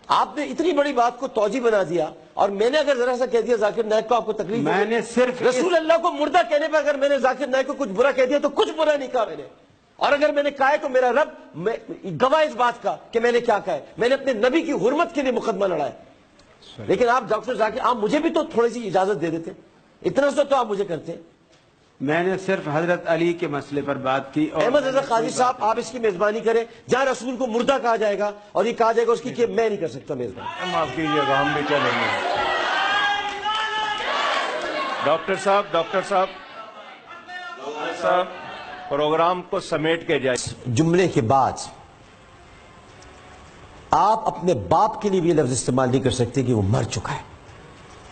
آپ نے اتنی بڑی بات کو توجیہ بنا دیا، اور میں نے اگر ذرا سا کہہ دیا ذاکر نائک کو آپ کو تکلیف، میں نے صرف رسول اللہ کو مردہ کہنے پر اگر میں نے ذاکر نائک کو کچھ برا کہہ دیا تو کچھ برا نہیں کہا میں نے، اور اگر میں نے کہا ہے تو میرا رب گواہ اس بات کا کہ میں نے کیا کہا ہے، میں نے اپنے نبی کی حرمت کے لیے مقدمہ لڑا ہے۔ لیکن آپ ڈاکٹر ذاکر، آپ مجھے بھی تو تھوڑی سی اجازت دے دیتے، اتنا سا تو آپ مجھے کرتے۔ میں نے صرف حضرت علی کے مسئلے پر بات کی۔ احمد رضا قاضی صاحب، آپ اس کی میزبانی کریں، جہاں رسول کو مردہ کہا جائے گا اور یہ کہا جائے گا اس کی کہ میں نہیں کر سکتا میزبانی۔ معاف کیجیے گا، ہم بھی چلیں گے۔ ڈاکٹر صاحب پروگرام کو سمیٹ کے جائے۔ جملے کے بعد آپ اپنے باپ کے لیے بھی یہ لفظ استعمال نہیں کر سکتے کہ وہ مر چکا ہے۔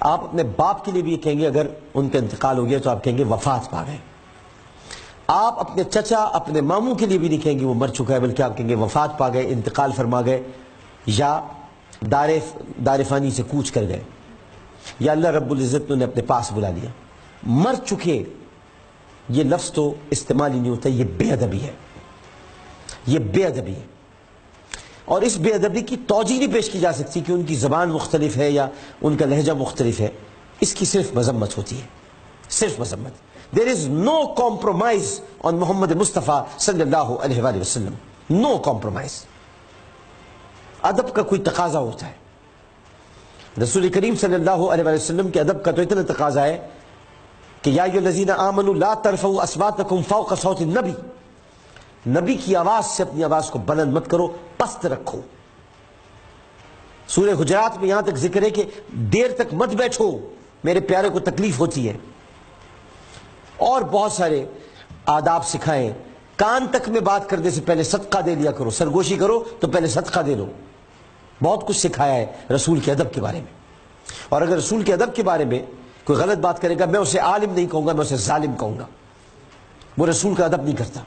آپ اپنے باپ کے لیے بھی یہ کہیں گے، اگر ان کا انتقال ہو گیا تو آپ کہیں گے وفات پا گئے۔ آپ اپنے چچا، اپنے ماموں کے لیے بھی نہیں کہیں گے وہ مر چکا ہے، بلکہ آپ کہیں گے وفات پا گئے، انتقال فرما گئے، یا دار فانی سے کوچ کر گئے، یا اللہ رب العزت نے انہیں اپنے پاس بلا لیا۔ مر چکے یہ لفظ تو استعمال ہی نہیں ہوتا، یہ بے ادبی ہے، یہ بے ادبی ہے، اور اس بے ادبی کی توجیہ نہیں پیش کی جا سکتی کہ ان کی زبان مختلف ہے یا ان کا لہجہ مختلف ہے، اس کی صرف مذمت ہوتی ہے، صرف مذمت۔ There is no compromise on محمد مصطفیٰ صلی اللہ علیہ وآلہ وسلم، no compromise۔ ادب کا کوئی تقاضا ہوتا ہے، رسول کریم صلی اللہ علیہ وآلہ وسلم کے ادب کا تو اتنا تقاضا ہے کہ یا ایھا الذین آمنوا لا ترفعوا اصواتکم فوق صوت النبی، نبی کی آواز سے اپنی آواز کو بلند مت کرو، پست رکھو۔ سورہ حجرات میں یہاں تک ذکر ہے کہ دیر تک مت بیٹھو، میرے پیارے کو تکلیف ہوتی ہے، اور بہت سارے آداب سکھائیں۔ کان تک میں بات کرنے سے پہلے صدقہ دے لیا کرو، سرگوشی کرو تو پہلے صدقہ دے لو، بہت کچھ سکھایا ہے رسول کے ادب کے بارے میں۔ اور اگر رسول کے ادب کے بارے میں کوئی غلط بات کرے گا، میں اسے عالم نہیں کہوں گا، میں اسے ظالم کہوں گا۔ وہ رسول کا ادب نہیں کرتا،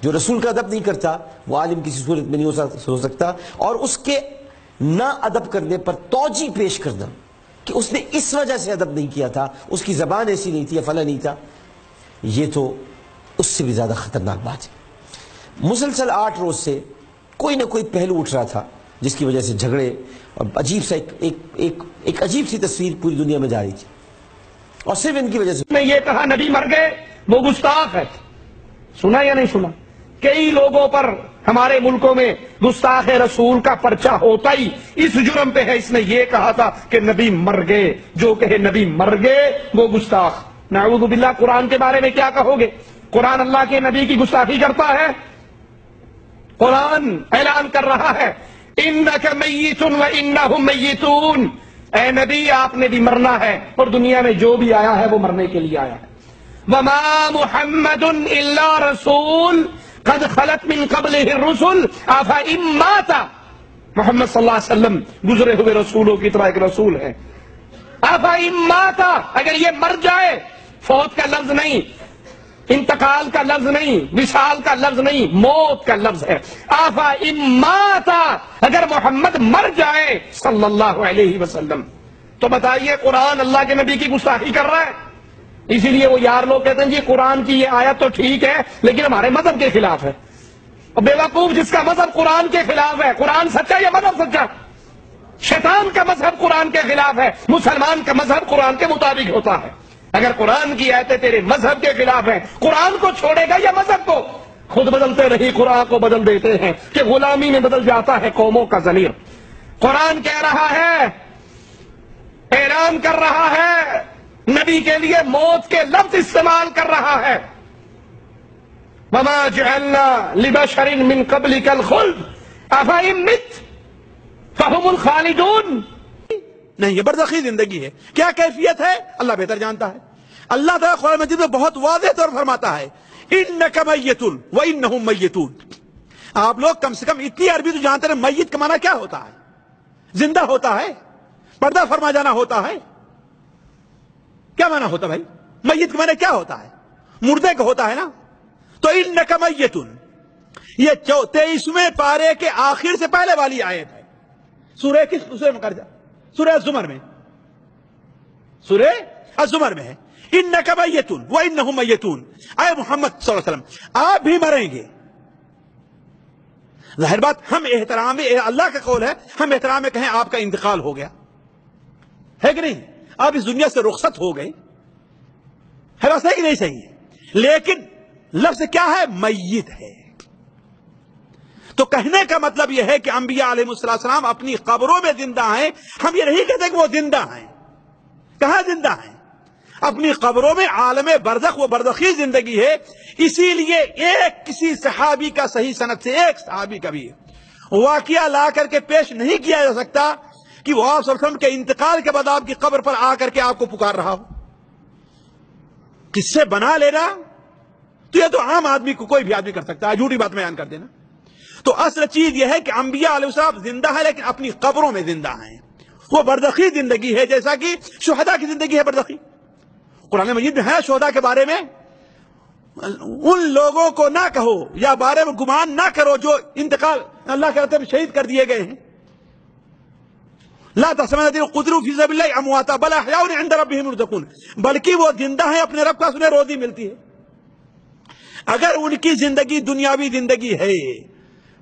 جو رسول کا ادب نہیں کرتا وہ عالم کسی صورت میں نہیں ہو سکتا۔ اور اس کے نہ ادب کرنے پر توجیہ پیش کرنا کہ اس نے اس وجہ سے ادب نہیں کیا تھا، اس کی زبان ایسی نہیں تھی یا فلاں نہیں تھا، یہ تو اس سے بھی زیادہ خطرناک بات ہے۔ مسلسل 8 روز سے کوئی نہ کوئی پہلو اٹھ رہا تھا جس کی وجہ سے جھگڑے اور عجیب سا ایک عجیب سی تصویر پوری دنیا میں جاری تھی، اور صرف ان کی وجہ سے۔ میں یہ کہا نبی مر گئے وہ گستاخ ہے، سنا یا نہیں سنا؟ کئی لوگوں پر ہمارے ملکوں میں گستاخ رسول کا پرچہ ہوتا ہی اس جرم پہ ہے، اس نے یہ کہا تھا کہ نبی مر گئے، جو کہے نبی مر گئے وہ گستاخ۔ نعوذ باللہ، قرآن کے بارے میں کیا کہو گے؟ قرآن اللہ کے نبی کی گستاخی کرتا ہے؟ قرآن اعلان کر رہا ہے انک میت وانہم میتون، اے نبی آپ نے بھی مرنا ہے، اور دنیا میں جو بھی آیا ہے وہ مرنے کے لیے آیا ہے۔ وما محمد الا رسول قد خلت من قبلہ الرسل افإن مات، محمد صلی اللہ علیہ وسلم گزرے ہوئے رسولوں کی طرح ایک رسول ہے۔ افإن مات، اگر یہ مر جائے، فوت کا لفظ نہیں، انتقال کا لفظ نہیں، وصال کا لفظ نہیں، موت کا لفظ ہے۔ افإن مات، اگر محمد مر جائے صلی اللہ علیہ وسلم، تو بتائیے قرآن اللہ کے نبی کی گستاخی کر رہا ہے۔ اسی لیے وہ یار لوگ کہتے ہیں جی قرآن کی یہ آیت تو ٹھیک ہے لیکن ہمارے مذہب کے خلاف ہے۔ اور بیوقوف، جس کا مذہب قرآن کے خلاف ہے، قرآن سچا یا مذہب سچا؟ شیطان کا مذہب قرآن کے خلاف ہے، مسلمان کا مذہب قرآن کے مطابق ہوتا ہے۔ اگر قرآن کی آیتیں تیرے مذہب کے خلاف ہیں، قرآن کو چھوڑے گا یا مذہب کو؟ خود بدلتے رہی قرآن کو بدل دیتے ہیں کہ غلامی میں بدل جاتا ہے قوموں کا ضمیر۔ قرآن کہہ رہا ہے، اعلان کر رہا ہے، نبی کے لیے موت کے لفظ استعمال کر رہا ہے۔ وما جعلنا لبشر من قبلك الخلد افإن مت فهم الخالدون، نہیں، یہ برزخی زندگی ہے۔ کیا کیفیت ہے اللہ بہتر جانتا ہے۔ اللہ تعالیٰ قرآن مجید میں بہت واضح طور پر فرماتا ہے انک میت وانہم میتون۔ آپ لوگ کم سے کم اتنی عربی تو جانتے ہیں، میت کا معنی کیا ہوتا ہے؟ زندہ ہوتا ہے، پردہ فرما جانا ہوتا ہے۔ کیا معنی ہوتا بھائی؟ میت کا معنی کیا ہوتا ہے؟ مردے کا ہوتا ہے نا۔ تو انک میتون، یہ 23ویں پارے کے آخر سے پہلے والی آیت ہے۔ سورہ کس سورہ میں کرجا؟ سورہ الزمر میں، سورہ الزمر میں ہے انک میتون وانہم میتون۔ اے محمد صلی اللہ علیہ وسلم، آپ بھی مریں گے، ظاہر بات ہم احترام میں، اللہ کا قول ہے، ہم احترام میں کہیں آپ کا انتقال ہو گیا ہے کہ نہیں، آپ اس دنیا سے رخصت ہو گئے، ہے بات ہے کہ نہیں صحیح ہے، لیکن لفظ کیا ہے؟ میت ہے۔ تو کہنے کا مطلب یہ ہے کہ انبیاء علیہ السلام اپنی قبروں میں زندہ ہیں۔ ہم یہ نہیں کہتے کہ وہ زندہ ہیں، کہاں زندہ ہیں؟ اپنی قبروں میں، عالم برزخ، وہ برزخی زندگی ہے۔ اسی لیے ایک کسی صحابی کا صحیح سند سے، ایک صحابی کا بھی واقعہ لا کر کے پیش نہیں کیا جا سکتا کہ وہ آپ صلی اللہ علیہ وسلم کے انتقال کے بعد آپ کی قبر پر آ کر کے آپ کو پکار رہا ہو۔ کس سے بنا لینا تو یہ تو عام آدمی کو، کوئی بھی آدمی کر سکتا ہے، جھوٹی بات بیان کر دینا۔ تو اصل چیز یہ ہے کہ انبیاء علیہ السلام زندہ ہے، لیکن اپنی قبروں میں زندہ ہیں۔ وہ برزخی زندگی ہے، جیسا کہ شہداء کی زندگی ہے برزخی۔ قرآن مجید میں ہے شہداء کے بارے میں، ان لوگوں کو نہ کہو یا بارے میں گمان نہ کرو جو انتقال اللہ کے راستے میں شہید کر دیے گئے ہیں۔ لا تحسبن الذين قتلوا في سبيل الله امواتا بل احياء عند ربهم يرزقون، بلکہ وہ زندہ ہیں، اپنے رب کا انہیں روزی ملتی ہے۔ اگر ان کی زندگی دنیاوی زندگی ہے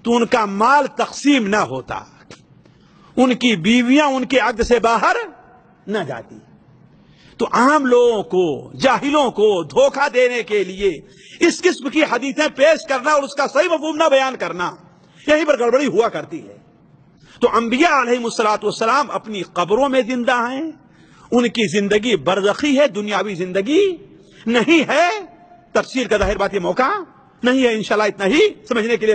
تو ان کا مال تقسیم نہ ہوتا، ان کی بیویاں ان کے عقد سے باہر نہ جاتی۔ تو عام لوگوں کو، جاہلوں کو دھوکہ دینے کے لیے اس قسم کی حدیثیں پیش کرنا اور اس کا صحیح مفہوم نہ بیان کرنا، یہیں پر گڑبڑی ہوا کرتی ہے۔ تو انبیاء علیہ السلام اپنی قبروں میں زندہ ہیں، ان کی زندگی برزخی ہے، دنیاوی زندگی نہیں ہے۔ تفسیر کا ظاہر بات یہ موقع نہیں ہے، انشاءاللہ اتنا ہی سمجھنے کے لیے